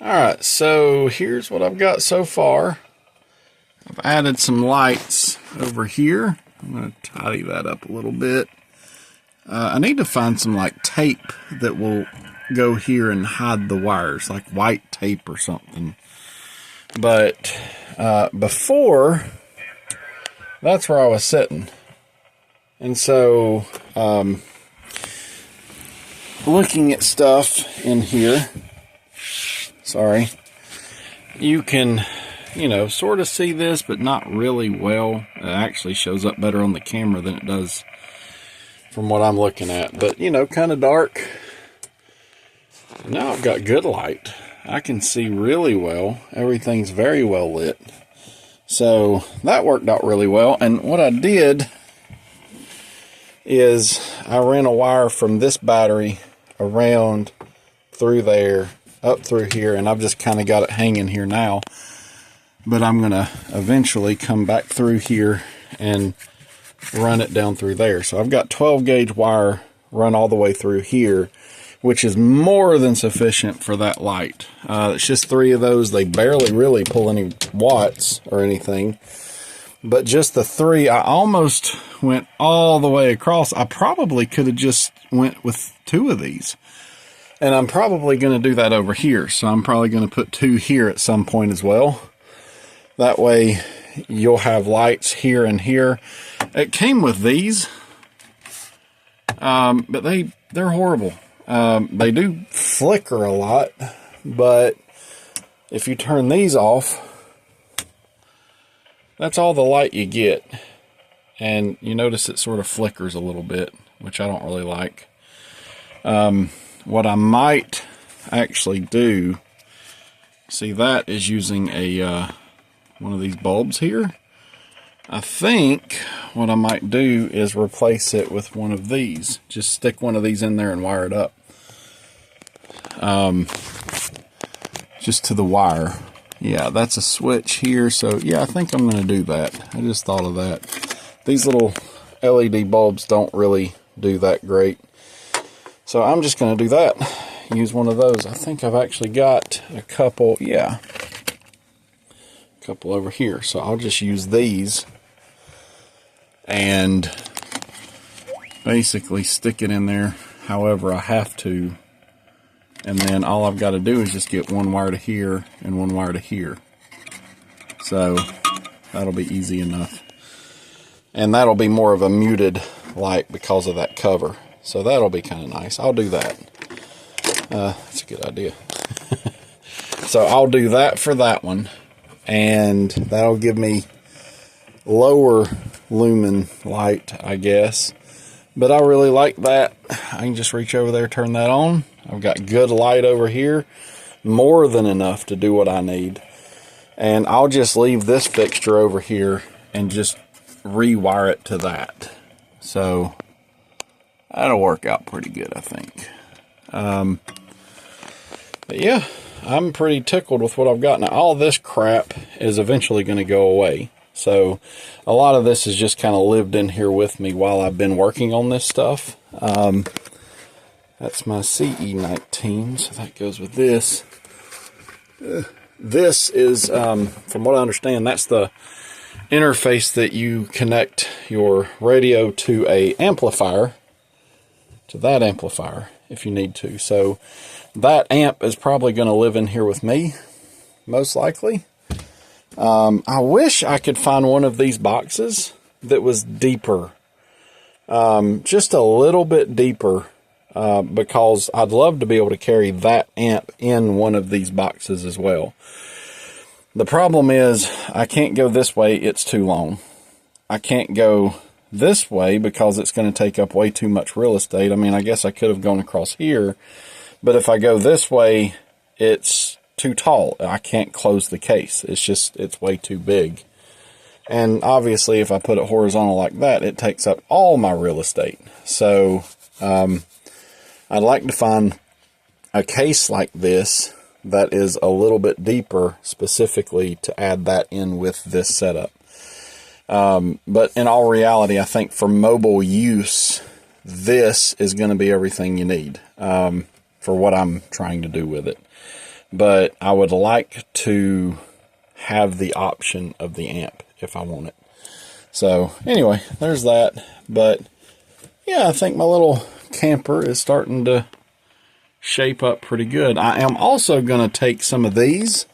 Alright, so here's what I've got so far. I've added some lights over here. I'm going to tidy that up a little bit. I need to find some like tape that will go here and hide the wires, like white tape or something. But before, that's where I was sitting. And so, looking at stuff in here, sorry, you can, sort of see this, but not really well. It actually shows up better on the camera than it does from what I'm looking at. But, kind of dark. Now I've got good light. I can see really well. Everything's very well lit. So that worked out really well. And what I did is I ran a wire from this battery around through there, up through here, and I've just kind of got it hanging here now. But I'm going to eventually come back through here and run it down through there. So I've got 12 gauge wire run all the way through here, which is more than sufficient for that light. It's just 3 of those. They barely really pull any watts or anything. But just the 3, I almost went all the way across. I probably could have just went with 2 of these. And I'm probably going to do that over here. So I'm probably going to put 2 here at some point as well. That way you'll have lights here and here. It came with these, but they're horrible. They do flicker a lot, but if you turn these off, that's all the light you get. And you notice it sort of flickers a little bit, which I don't really like. What I might actually do, see, that is using a one of these bulbs here. I think what I might do is replace it with one of these. Just stick one of these in there and wire it up. Just to the wire. Yeah, that's a switch here. So yeah, I think I'm going to do that. I just thought of that. These little LED bulbs don't really do that great. So I'm just going to do that. Use one of those. I think I've actually got a couple. Yeah. A couple over here. So I'll just use these and basically stick it in there however I have to, and then all I've got to do is just get one wire to here and one wire to here. So that'll be easy enough, and that'll be more of a muted light because of that cover, so that'll be kind of nice. I'll do that. That's a good idea. So I'll do that for that one, and that'll give me lower lumen light, I guess. But I really like that. I can just reach over there, turn that on. I've got good light over here, more than enough to do what I need. And I'll just leave this fixture over here and just rewire it to that. So that'll work out pretty good, I think. But yeah, I'm pretty tickled with what I've got. Now, all this crap is eventually going to go away. So a lot of this has just kind of lived in here with me while I've been working on this stuff. That's my CE19, so that goes with this. This is, from what I understand, that's the interface that you connect your radio to a amplifier, to that amplifier, if you need to. So that amp is probably going to live in here with me, most likely. I wish I could find one of these boxes that was deeper, just a little bit deeper, because I'd love to be able to carry that amp in one of these boxes as well. The problem is I can't go this way, it's too long. I can't go this way because it's going to take up way too much real estate. I mean, I guess I could have gone across here, but if I go this way, it's too tall. I can't close the case. It's way too big. And obviously if I put it horizontal like that, it takes up all my real estate. So I'd like to find a case like this that is a little bit deeper specifically to add that in with this setup. But in all reality, I think for mobile use, this is going to be everything you need for what I'm trying to do with it. but I would like to have the option of the amp if I want it. So anyway, there's that. But yeah, I think my little camper is starting to shape up pretty good. I am also going to take some of these,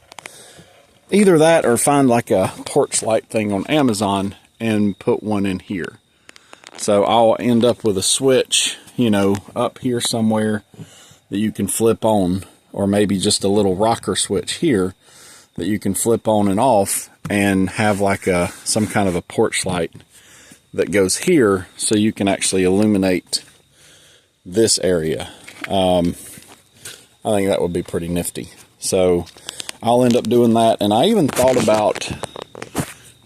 either that or find like a porch light thing on Amazon and put one in here. So I'll end up with a switch, you know, up here somewhere that you can flip on, or maybe just a little rocker switch here that you can flip on and off, and have like some kind of a porch light that goes here so you can actually illuminate this area. I think that would be pretty nifty. So I'll end up doing that. And I even thought about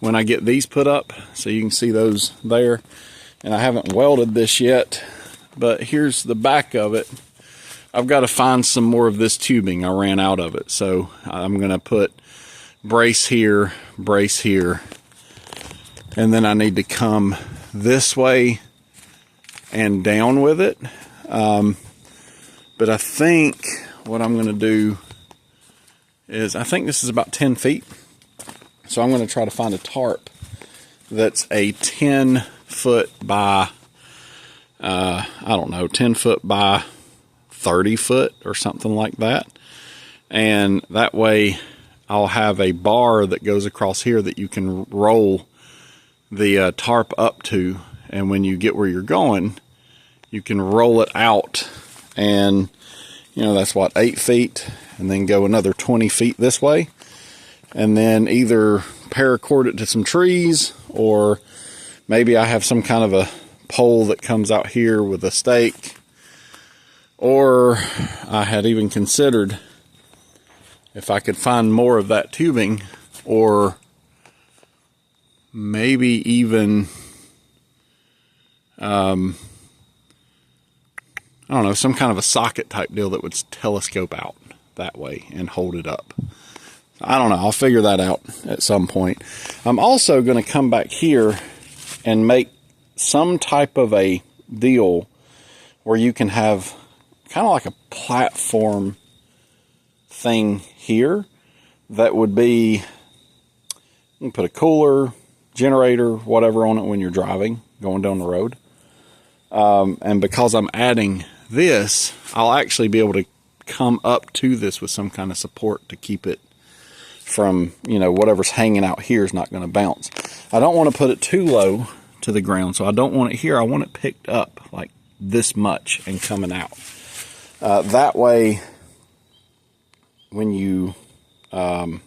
when I get these put up, so you can see those there. And I haven't welded this yet, but here's the back of it. I've got to find some more of this tubing. I ran out of it. So I'm going to put brace here, and then I need to come this way and down with it. But I think what I'm going to do is, I think this is about 10 feet. So I'm going to try to find a tarp that's a 10 foot by, I don't know, 10 foot by 30 foot or something like that. And that way I'll have a bar that goes across here that you can roll the tarp up to. And when you get where you're going, you can roll it out. And, you know, that's what, 8 feet, and then go another 20 feet this way. And then either paracord it to some trees, or maybe I have some kind of a pole that comes out here with a stake. Or I had even considered if I could find more of that tubing, or maybe even, I don't know, some kind of a socket type deal that would telescope out that way and hold it up. I don't know. I'll figure that out at some point. I'm also going to come back here and make some type of a deal where you can have kind of like a platform thing here that would be, you can put a cooler, generator, whatever on it when you're driving, going down the road. And because I'm adding this, I'll actually be able to come up to this with some kind of support to keep it from, you know, whatever's hanging out here is not going to bounce. I don't want to put it too low to the ground, so I don't want it here. I want it picked up like this much and coming out. That way, when you, you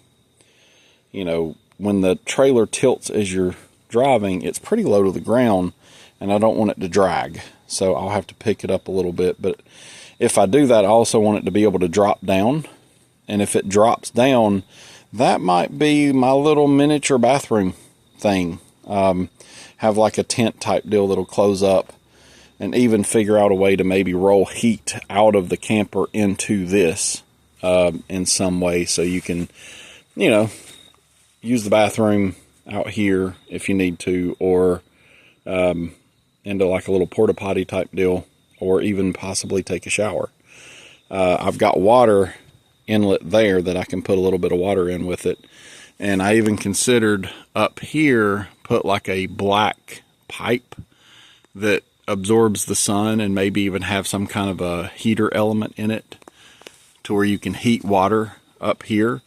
know, when the trailer tilts as you're driving, it's pretty low to the ground, and I don't want it to drag. So I'll have to pick it up a little bit. But if I do that, I also want it to be able to drop down. And if it drops down, that might be my little miniature bathroom thing. Have like a tent type deal that'll close up, and even figure out a way to maybe roll heat out of the camper into this in some way, so you can, you know, use the bathroom out here if you need to, or into like a little porta potty type deal, or even possibly take a shower. I've got water inlet there that I can put a little bit of water in with it. And I even considered up here, put like a black pipe that absorbs the sun, and maybe even have some kind of a heater element in it to where you can heat water up here.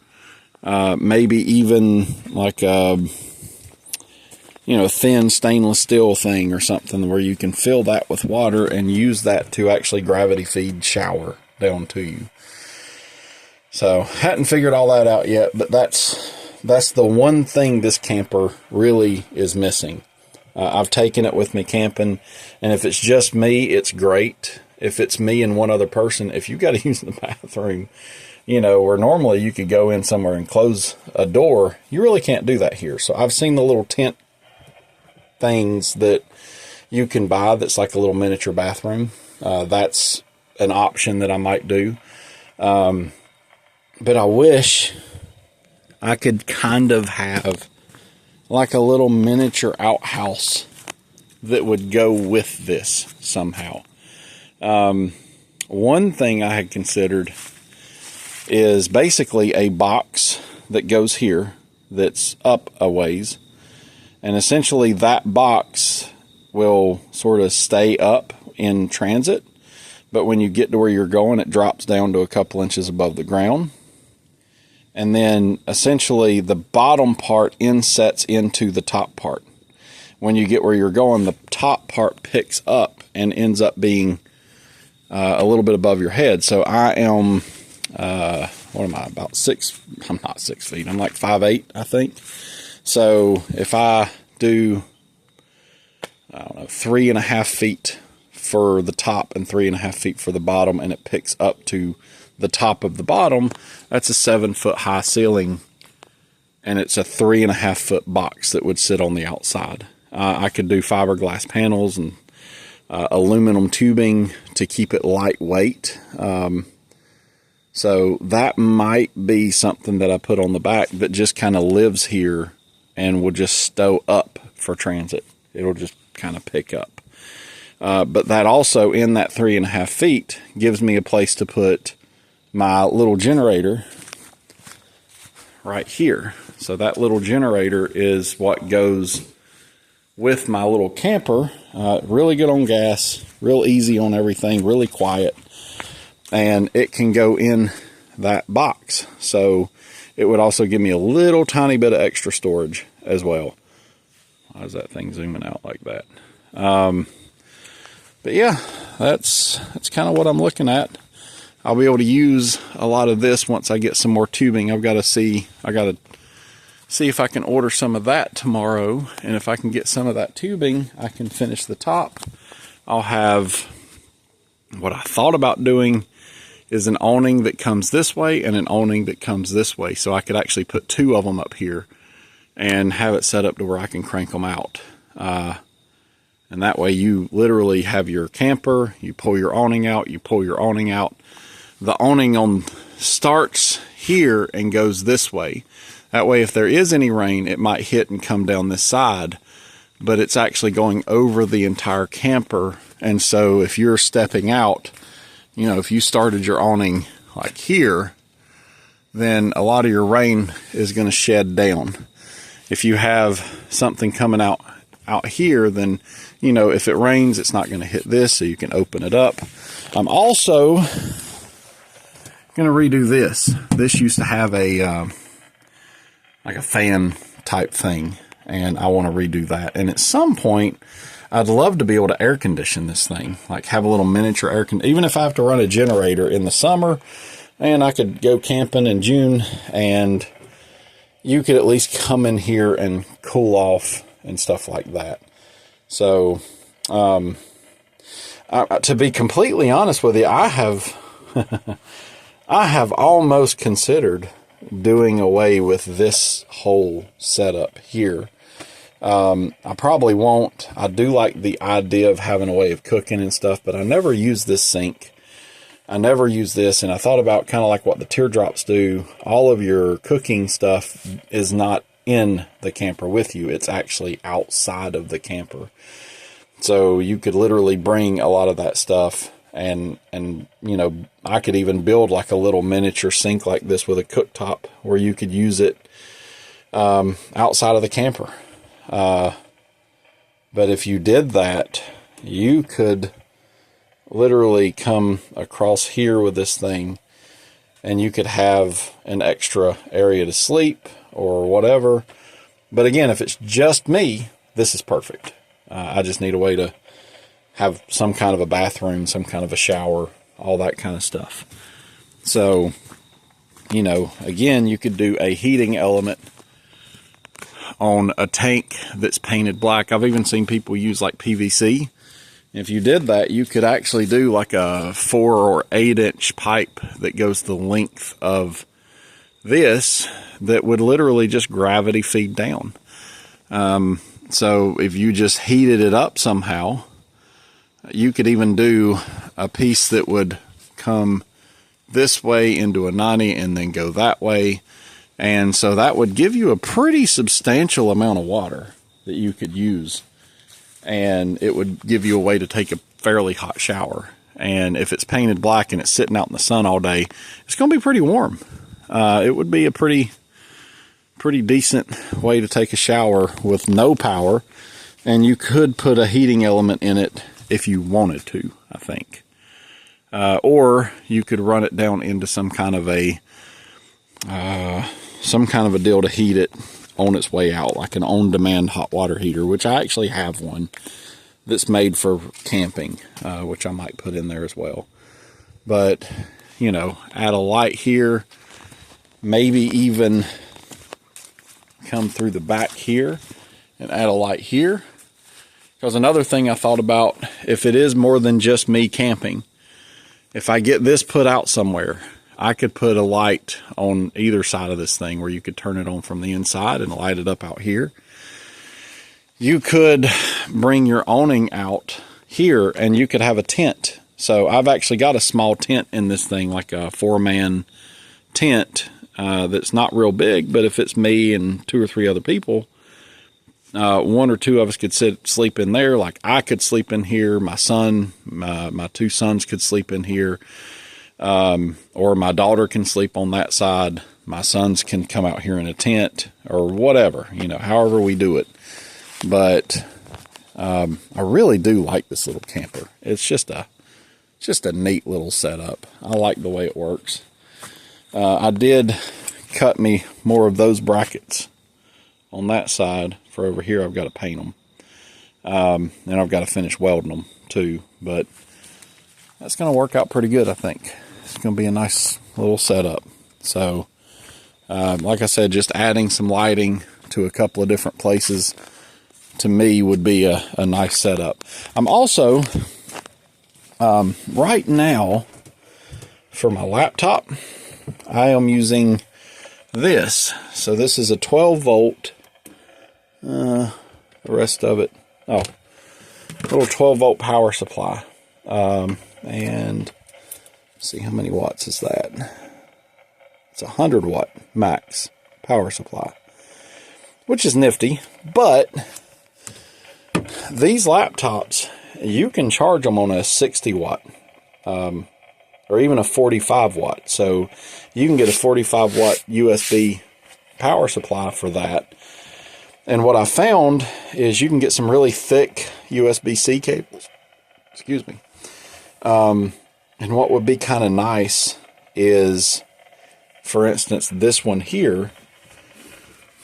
Maybe even like a, you know, thin stainless steel thing or something where you can fill that with water and use that to actually gravity feed shower down to you. So hadn't figured all that out yet, but that's the one thing this camper really is missing. I've taken it with me camping, and if it's just me, it's great. If it's me and one other person, if you've got to use the bathroom, you know, where normally you could go in somewhere and close a door, you really can't do that here. So I've seen the little tent things that you can buy that's like a little miniature bathroom. That's an option that I might do. But I wish I could kind of have like a little miniature outhouse that would go with this somehow. One thing I had considered is basically a box that goes here that's up a ways. And essentially that box will sort of stay up in transit. But when you get to where you're going, it drops down to a couple inches above the ground. And then essentially the bottom part insets into the top part. When you get where you're going, the top part picks up and ends up being a little bit above your head. So I am, what am I, about 6, I'm not 6 feet, I'm like 5'8", I think. So if I do, I don't know, 3.5 feet for the top and 3.5 feet for the bottom, and it picks up to the top of the bottom, that's a 7-foot high ceiling, and it's a 3.5 foot box that would sit on the outside. I could do fiberglass panels and aluminum tubing to keep it lightweight. So that might be something that I put on the back that just kind of lives here and will just stow up for transit. It'll just kind of pick up. But that also, in that 3.5 feet, gives me a place to put my little generator right here. So that little generator is what goes with my little camper. Really good on gas, real easy on everything, really quiet. And it can go in that box. So it would also give me a little tiny bit of extra storage as well. Why is that thing zooming out like that? But yeah, that's kind of what I'm looking at. I'll be able to use a lot of this once I get some more tubing. I got to see if I can order some of that tomorrow. And if I can get some of that tubing, I can finish the top. I'll have, what I thought about doing is an awning that comes this way and an awning that comes this way. So I could actually put 2 of them up here and have it set up to where I can crank them out. And that way you literally have your camper, you pull your awning out, you pull your awning out. The awning starts here and goes this way. That way if there is any rain, it might hit and come down this side, but it's actually going over the entire camper. And so if you're stepping out, you know, if you started your awning like here, then a lot of your rain is going to shed down. If you have something coming out here, then, you know, if it rains, it's not going to hit this, so you can open it up. I'm also going to redo this. This used to have a like a fan type thing, and I want to redo that. And at some point, I'd love to be able to air condition this thing, like have a little miniature air conditioner, even if I have to run a generator in the summer, and I could go camping in June, and you could at least come in here and cool off and stuff like that. So, to be completely honest with you, I have almost considered doing away with this whole setup here. I probably won't. I do like the idea of having a way of cooking and stuff, but I never use this sink. I never use this, and I thought about kind of like what the teardrops do. All of your cooking stuff is not in the camper with you. It's actually outside of the camper. So you could literally bring a lot of that stuff, and you know, I could even build like a little miniature sink like this with a cooktop where you could use it outside of the camper. But if you did that, you could literally come across here with this thing, and you could have an extra area to sleep or whatever. But again, if it's just me, this is perfect. I just need a way to have some kind of a bathroom, some kind of a shower, all that kind of stuff. So, you know, again, you could do a heating element on a tank that's painted black. I've even seen people use like PVC. If you did that, you could actually do like a 4 or 8 inch pipe that goes the length of this that would literally just gravity feed down. So if you just heated it up somehow, you could even do a piece that would come this way into a 90 and then go that way. And so that would give you a pretty substantial amount of water that you could use. And it would give you a way to take a fairly hot shower. and if it's painted black and it's sitting out in the sun all day, it's going to be pretty warm. It would be a pretty decent way to take a shower with no power, and you could put a heating element in it if you wanted to, I think. Or you could run it down into some kind of a deal to heat it on its way out, like an on-demand hot water heater, which I actually have one that's made for camping, which I might put in there as well. But, you know, add a light here, maybe even come through the back here and add a light here. Because another thing I thought about, if it is more than just me camping, if I get this put out somewhere, I could put a light on either side of this thing where you could turn it on from the inside and light it up out here. You could bring your awning out here and you could have a tent. So I've actually got a small tent in this thing, like a 4-man tent that's not real big, but if it's me and 2 or 3 other people, 1 or 2 of us could sleep in there. Like I could sleep in here, my son, my 2 sons could sleep in here, or my daughter can sleep on that side. My sons can come out here in a tent or whatever, you know, however we do it. But I really do like this little camper. It's just a neat little setup. I like the way it works. I did cut me more of those brackets on that side. For over here, I've got to paint them. And I've got to finish welding them too. But that's going to work out pretty good, I think. It's going to be a nice little setup. So, like I said, just adding some lighting to a couple of different places, to me, would be a nice setup. I'm also, right now, for my laptop, I am using this. So this is a 12 volt, the rest of it, little 12 volt power supply. And see, how many watts is that? It's 100 watt max power supply, which is nifty. But these laptops, you can charge them on a 60 watt, or even a 45 watt. So you can get a 45 watt USB power supply for that. And what I found is you can get some really thick USB-C cables. Excuse me. And what would be kind of nice is, for instance, this one here,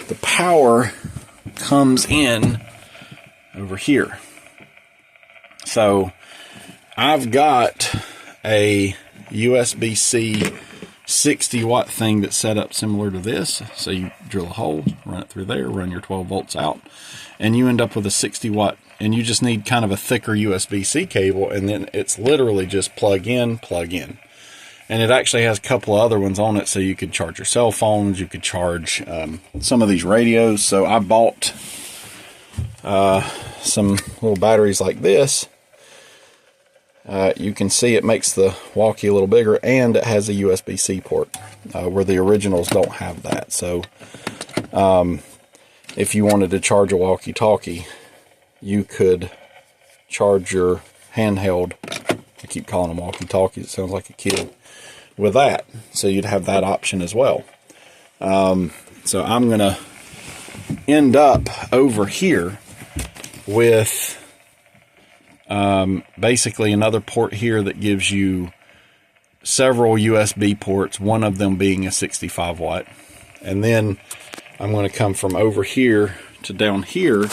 the power comes in over here. So I've got a USB-C 60 watt thing that's set up similar to this. So you drill a hole, run it through there, run your 12 volts out, and you end up with a 60 watt. And you just need kind of a thicker USB-C cable, and then it's literally just plug in, plug in. And it actually has a couple of other ones on it, so you could charge your cell phones, you could charge some of these radios. So I bought some little batteries like this. You can see it makes the walkie a little bigger, and it has a USB-C port, where the originals don't have that. So if you wanted to charge a walkie-talkie, you could charge your handheld, I keep calling them walkie-talkies, it sounds like a kid, with that. So you'd have that option as well. So I'm going to end up over here with basically another port here that gives you several USB ports, one of them being a 65 watt. And then I'm going to come from over here to down here,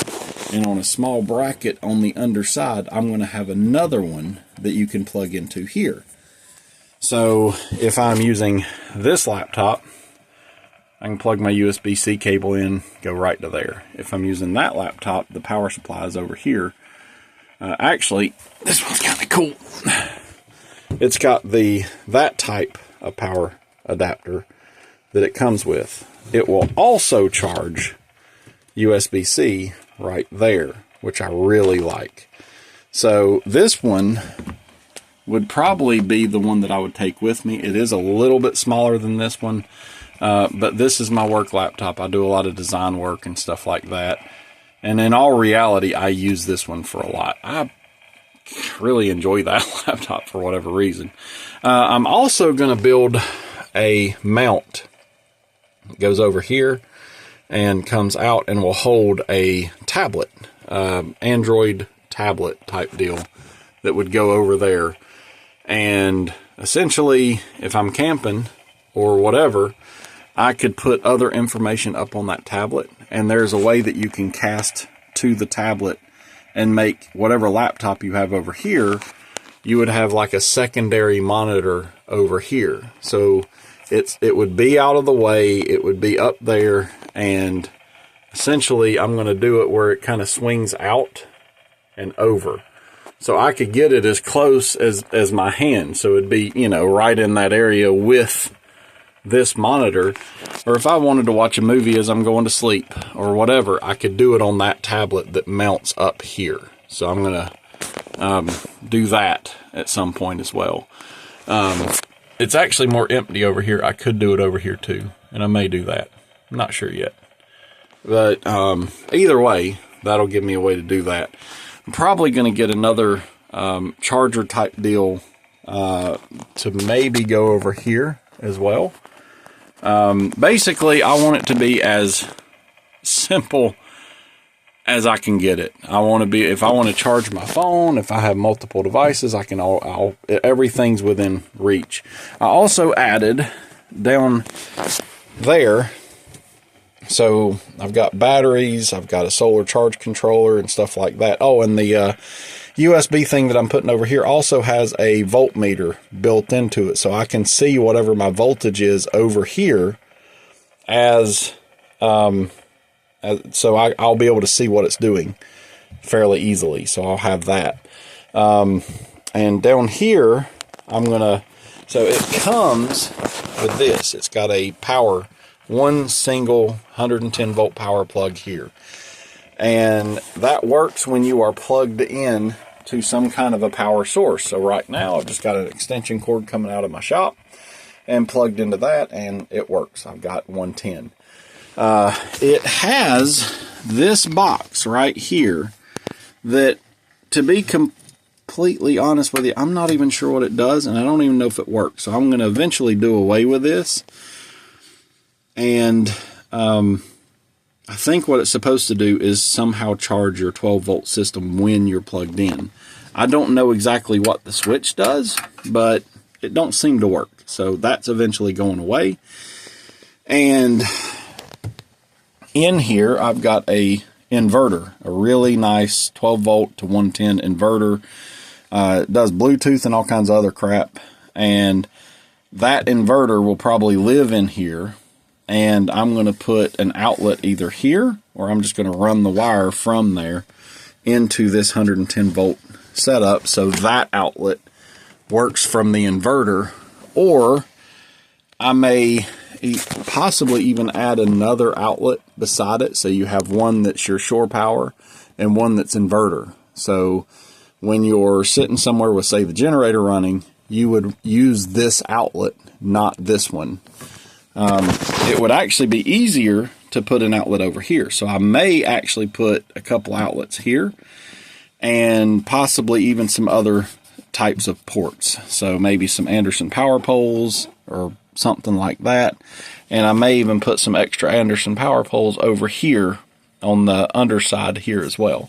and on a small bracket on the underside, I'm going to have another one that you can plug into here. So if I'm using this laptop, I can plug my USB-C cable in, go right to there. If I'm using that laptop, the power supply is over here. Actually, this one's kind of cool. It's got that type of power adapter that it comes with. It will also charge USB-C right there, which I really like. So this one would probably be the one that I would take with me. It is a little bit smaller than this one, but this is my work laptop. I do a lot of design work and stuff like that. And in all reality, I use this one for a lot. I really enjoy that laptop for whatever reason. I'm also going to build a mount. It goes over here and comes out and will hold a tablet, Android tablet type deal that would go over there. And essentially, if I'm camping or whatever, I could put other information up on that tablet, and there's a way that you can cast to the tablet and make whatever laptop you have over here, you would have like a secondary monitor over here. So it would be out of the way, it would be up there, and essentially I'm going to do it where it kind of swings out and over. So I could get it as close as my hand. So it'd be, you know, right in that area with this monitor. Or if I wanted to watch a movie as I'm going to sleep or whatever, I could do it on that tablet that mounts up here. So I'm going to do that at some point as well. It's actually more empty over here. I could do it over here too, and I may do that. I'm not sure yet. But either way, that'll give me a way to do that. I'm probably going to get another charger type deal to maybe go over here as well. Basically, I want it to be as simple as I can get it. I want to be, if I want to charge my phone, if I have multiple devices, I can everything's within reach. I also added down there, so I've got batteries, I've got a solar charge controller and stuff like that. Oh, and the USB thing that I'm putting over here also has a voltmeter built into it, so I can see whatever my voltage is over here so I'll be able to see what it's doing fairly easily. So I'll have that. And down here, so it comes with this. It's got a one single 110 volt power plug here. And that works when you are plugged in to some kind of a power source. So right now, I've just got an extension cord coming out of my shop and plugged into that, and it works. I've got 110. It has this box right here that, to be completely honest with you, I'm not even sure what it does, and I don't even know if it works. So I'm going to eventually do away with this. And I think what it's supposed to do is somehow charge your 12-volt system when you're plugged in. I don't know exactly what the switch does, but it don't seem to work. So that's eventually going away. And in here, I've got a inverter, a really nice 12-volt to 110 inverter. It does Bluetooth and all kinds of other crap. And that inverter will probably live in here. And I'm going to put an outlet either here, or I'm just going to run the wire from there into this 110 volt setup, so that outlet works from the inverter. Or I may possibly even add another outlet beside it, so you have one that's your shore power and one that's inverter. So when you're sitting somewhere with, say, the generator running, you would use this outlet, not this one. It would actually be easier to put an outlet over here. So I may actually put a couple outlets here and possibly even some other types of ports. So maybe some Anderson power poles or something like that. And I may even put some extra Anderson power poles over here on the underside here as well.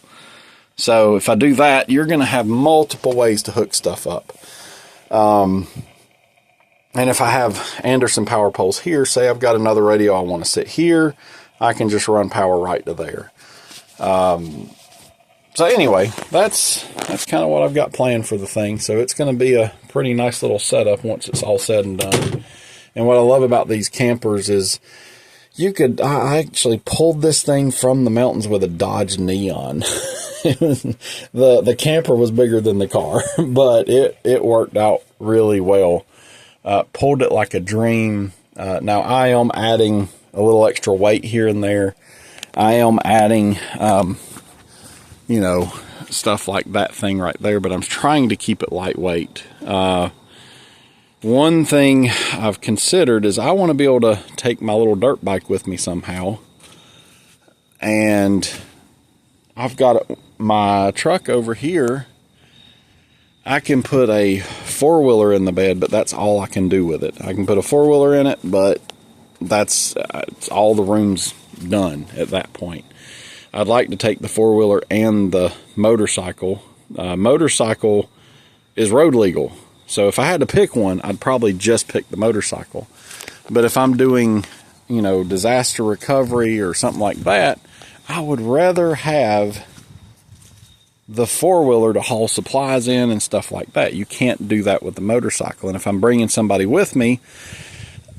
So if I do that, you're going to have multiple ways to hook stuff up. And if I have Anderson power poles here, say I've got another radio I want to sit here, I can just run power right to there. So anyway, that's kind of what I've got planned for the thing. So it's going to be a pretty nice little setup once it's all said and done. And what I love about these campers is I actually pulled this thing from the mountains with a Dodge Neon. The camper was bigger than the car, but it worked out really well. Pulled it like a dream. Now I am adding a little extra weight here and there. I am adding, stuff like that thing right there, but I'm trying to keep it lightweight. One thing I've considered is I want to be able to take my little dirt bike with me somehow. And I've got my truck over here I can put a four-wheeler in the bed, but that's all I can do with it. I can put a four-wheeler in it, but that's all the room's done at that point. I'd like to take the four-wheeler and the motorcycle. Motorcycle is road legal, so if I had to pick one, I'd probably just pick the motorcycle. But if I'm doing, disaster recovery or something like that, I would rather have the four-wheeler to haul supplies in and stuff like that. You can't do that with the motorcycle. And if I'm bringing somebody with me,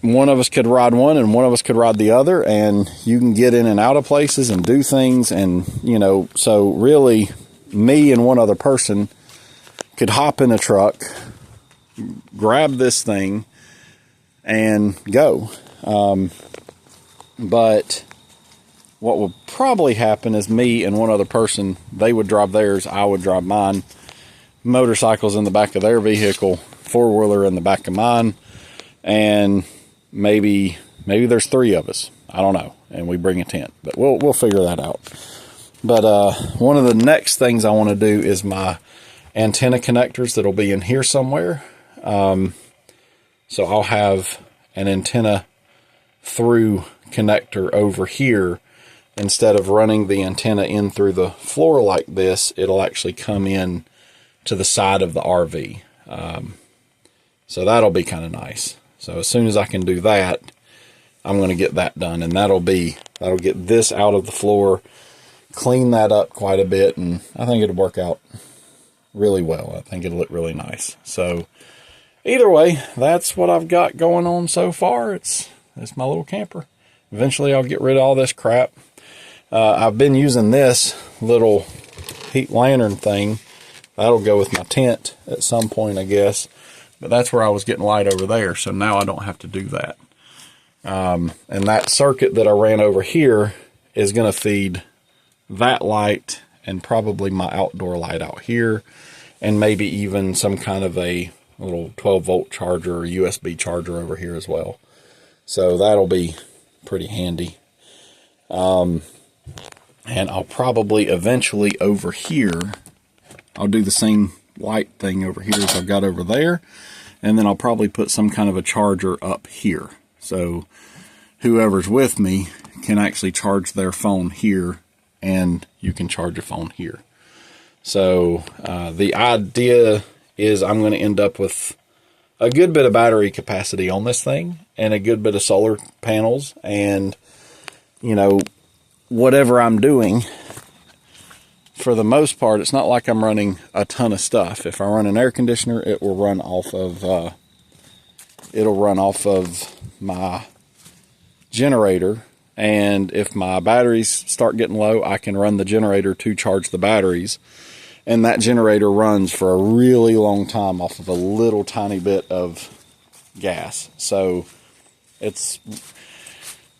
one of us could ride one and one of us could ride the other, and you can get in and out of places and do things. And, so really me and one other person could hop in a truck, grab this thing, and go. But what would probably happen is me and one other person, they would drive theirs, I would drive mine. Motorcycles in the back of their vehicle, four-wheeler in the back of mine, and maybe there's three of us. I don't know, and we bring a tent, but we'll figure that out. But one of the next things I want to do is my antenna connectors that'll be in here somewhere. So I'll have an antenna through connector over here. Instead of running the antenna in through the floor like this, it'll actually come in to the side of the RV. So that'll be kind of nice. So as soon as I can do that, I'm going to get that done, and that'll get this out of the floor, clean that up quite a bit, and I think it'll work out really well. I think it'll look really nice. So either way, that's what I've got going on so far. It's my little camper. Eventually I'll get rid of all this crap. I've been using this little heat lantern thing. That'll go with my tent at some point, I guess. But that's where I was getting light over there, so now I don't have to do that. And that circuit that I ran over here is going to feed that light and probably my outdoor light out here, and maybe even some kind of a little 12-volt charger or USB charger over here as well. So that'll be pretty handy. And I'll probably eventually over here, I'll do the same light thing over here as I've got over there, and then I'll probably put some kind of a charger up here. So whoever's with me can actually charge their phone here, and you can charge a phone here. So the idea is I'm going to end up with a good bit of battery capacity on this thing and a good bit of solar panels, and whatever I'm doing, for the most part, it's not like I'm running a ton of stuff. If I run an air conditioner, it will run off of my generator, and if my batteries start getting low, I can run the generator to charge the batteries, and that generator runs for a really long time off of a little tiny bit of gas. So it's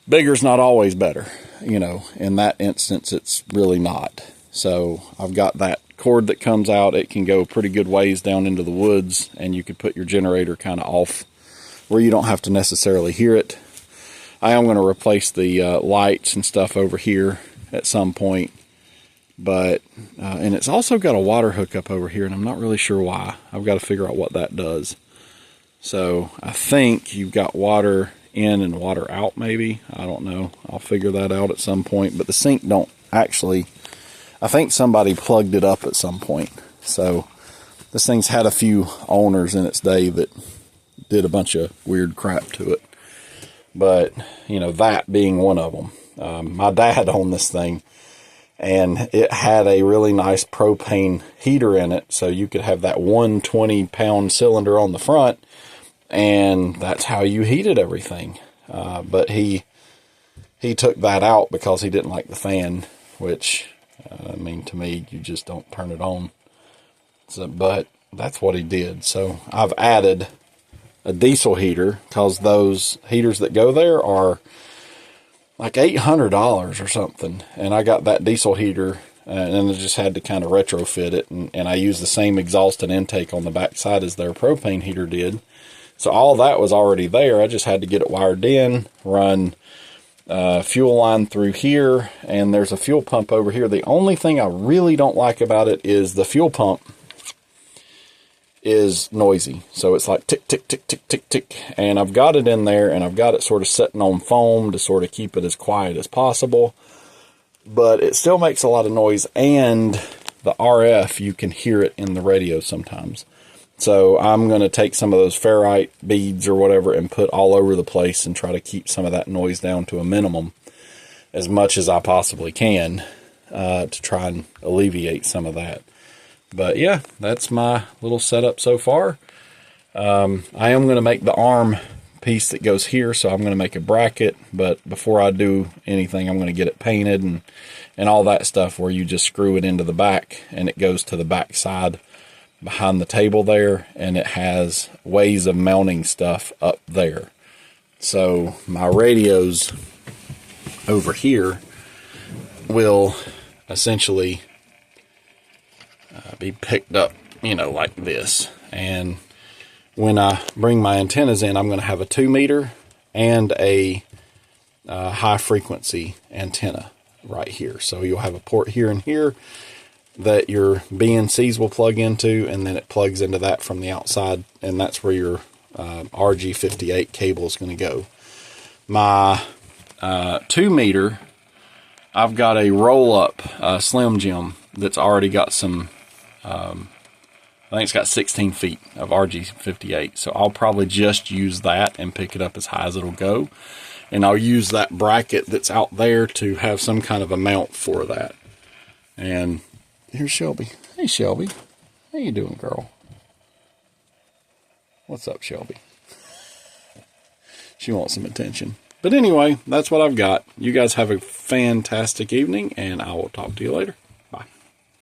bigger's not always better. In that instance, it's really not. So I've got that cord that comes out. It can go pretty good ways down into the woods, and you could put your generator kind of off where you don't have to necessarily hear it. I am going to replace the lights and stuff over here at some point, but and it's also got a water hookup over here, and I'm not really sure why. I've got to figure out what that does. So I think you've got water in and water out, maybe. I don't know. I'll figure that out at some point. But the sink don't actually, I think somebody plugged it up at some point. So this thing's had a few owners in its day that did a bunch of weird crap to it. But, that being one of them. My dad owned this thing, and it had a really nice propane heater in it. So you could have that 120-pound cylinder on the front, and that's how you heated everything. But he took that out because he didn't like the fan, which, to me, you just don't turn it on. So, but that's what he did. So I've added a diesel heater, because those heaters that go there are like $800 or something. And I got that diesel heater, and I just had to kind of retrofit it. And I used the same exhaust and intake on the back side as their propane heater did. So all that was already there. I just had to get it wired in, run fuel line through here, and there's a fuel pump over here. The only thing I really don't like about it is the fuel pump is noisy. So it's like tick, tick, tick, tick, tick, tick. And I've got it in there, and I've got it sort of sitting on foam to sort of keep it as quiet as possible. But it still makes a lot of noise, and the RF, you can hear it in the radio sometimes. So I'm going to take some of those ferrite beads or whatever and put all over the place and try to keep some of that noise down to a minimum as much as I possibly can to try and alleviate some of that. But yeah, that's my little setup so far. I am going to make the arm piece that goes here, so I'm going to make a bracket, but before I do anything, I'm going to get it painted and all that stuff, where you just screw it into the back and it goes to the back side behind the table there, and it has ways of mounting stuff up there. So my radios over here will essentially be picked up, you know, like this. And when I bring my antennas in, I'm going to have a 2 meter and a high frequency antenna right here. So you'll have a port here and here that your BNCs will plug into, and then it plugs into that from the outside, and that's where your RG58 cable is going to go. My 2 meter, I've got a roll-up Slim Jim that's already got some, I think it's got 16 feet of RG58, so I'll probably just use that and pick it up as high as it'll go, and I'll use that bracket that's out there to have some kind of a mount for that. And here's Shelby. Hey, Shelby. How you doing, girl? What's up, Shelby? She wants some attention. But anyway, that's what I've got. You guys have a fantastic evening, and I will talk to you later.